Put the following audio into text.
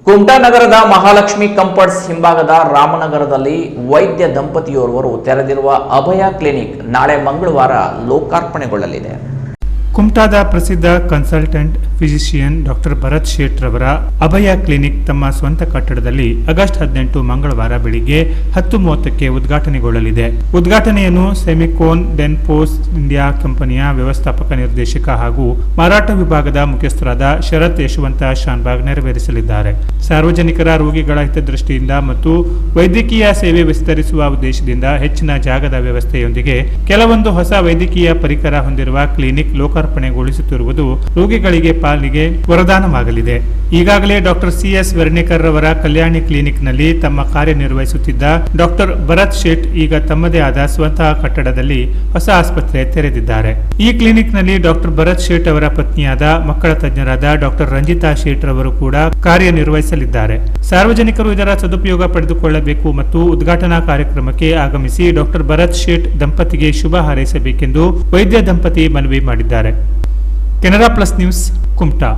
ಕುಮಟಾ ನಗರದ ಮಹಾಲಕ್ಷ್ಮಿ ಕಂಫರ್ಟ್ಸ್ ಹಿಂಭಾಗದ ರಾಮನಗರದಲ್ಲಿ ವೈದ್ಯ ದಂಪತಿಯೋರ್ವರು ತೆರೆದಿರುವ ಅಭಯ ಕ್ಲಿನಿಕ್ ನಾಳೆ ಮಂಗಳವಾರ ಲೋಕಾರ್ಪಣೆಗೊಳ್ಳಲಿದೆ. ಕುಮಟಾದ ಪ್ರಸಿದ್ಧ ಕನ್ಸಲ್ಟೆಂಟ್ ಫಿಸಿಷಿಯನ್ ಡಾಕ್ಟರ್ ಭರತ್ ಶೇಟ್ ರವರ ಅಭಯ ಕ್ಲಿನಿಕ್ ತಮ್ಮ ಸ್ವಂತ ಕಟ್ಟಡದಲ್ಲಿ ಆಗಸ್ಟ್ 18 ಮಂಗಳವಾರ ಬೆಳಿಗ್ಗೆ 10:30ಕ್ಕೆ ಉದ್ಘಾಟನೆಗೊಳ್ಳಲಿದೆ. ಉದ್ಘಾಟನೆಯನ್ನು ಸೆಮಿಕೋನ್ ಡೆನ್ಫೋಸ್ ಇಂಡಿಯಾ ಕಂಪನಿಯ ವ್ಯವಸ್ಥಾಪಕ ನಿರ್ದೇಶಕ ಹಾಗೂ ಮಾರಾಟ ವಿಭಾಗದ ಮುಖ್ಯಸ್ಥರಾದ ಶರತ್ ಯಶವಂತ ಶಾನ್ಭಾಗ್ ನೆರವೇರಿಸಲಿದ್ದಾರೆ. ಸಾರ್ವಜನಿಕರ ರೋಗಿಗಳ ಹಿತದೃಷ್ಟಿಯಿಂದ ಮತ್ತು ವೈದ್ಯಕೀಯ ಸೇವೆ ವಿಸ್ತರಿಸುವ ಉದ್ದೇಶದಿಂದ ಹೆಚ್ಚಿನ ಜಾಗದ ವ್ಯವಸ್ಥೆಯೊಂದಿಗೆ ಕೆಲವೊಂದು ಹೊಸ ವೈದ್ಯಕೀಯ ಪರಿಕರ ಹೊಂದಿರುವ ಕ್ಲಿನಿಕ್ ಲೋಕಾರ್ಪಣೆಗೊಳಿಸುತ್ತಿರುವುದು ರೋಗಿಗಳಿಗೆ ಪಾಲಿಗೆ ವರದಾನವಾಗಲಿದೆ. ಈಗಾಗಲೇ ಡಾಕ್ಟರ್ ಸಿಎಸ್ ವೆರ್ನೇಕರ್ ರವರ ಕಲ್ಯಾಣಿ ಕ್ಲಿನಿಕ್ ನಲ್ಲಿ ತಮ್ಮ ಕಾರ್ಯನಿರ್ವಹಿಸುತ್ತಿದ್ದ ಡಾಕ್ಟರ್ ಭರತ್ ಶೇಟ್ ಈಗ ತಮ್ಮದೇ ಆದ ಸ್ವಂತಹ ಕಟ್ಟಡದಲ್ಲಿ ಹೊಸ ಆಸ್ಪತ್ರೆ ತೆರೆದಿದ್ದಾರೆ. ಈ ಕ್ಲಿನಿಕ್ ನಲ್ಲಿ ಡಾಕ್ಟರ್ ಭರತ್ ಶೇಟ್ ಅವರ ಪತ್ನಿಯಾದ ಮಕ್ಕಳ ತಜ್ಞರಾದ ಡಾಕ್ಟರ್ ರಂಜಿತಾ ಶೇಟ್ ರವರು ಕೂಡ ಕಾರ್ಯನಿರ್ವಹಿಸಲಿದ್ದಾರೆ. ಸಾರ್ವಜನಿಕರು ಇದರ ಸದುಪಯೋಗ ಪಡೆದುಕೊಳ್ಳಬೇಕು ಮತ್ತು ಉದ್ಘಾಟನಾ ಕಾರ್ಯಕ್ರಮಕ್ಕೆ ಆಗಮಿಸಿ ಡಾಕ್ಟರ್ ಭರತ್ ಶೇಟ್ ದಂಪತಿಗೆ ಶುಭ ಹಾರೈಸಬೇಕೆಂದು ವೈದ್ಯ ದಂಪತಿ ಮನವಿ ಮಾಡಿದ್ದಾರೆ. Canara plus news, Kumta.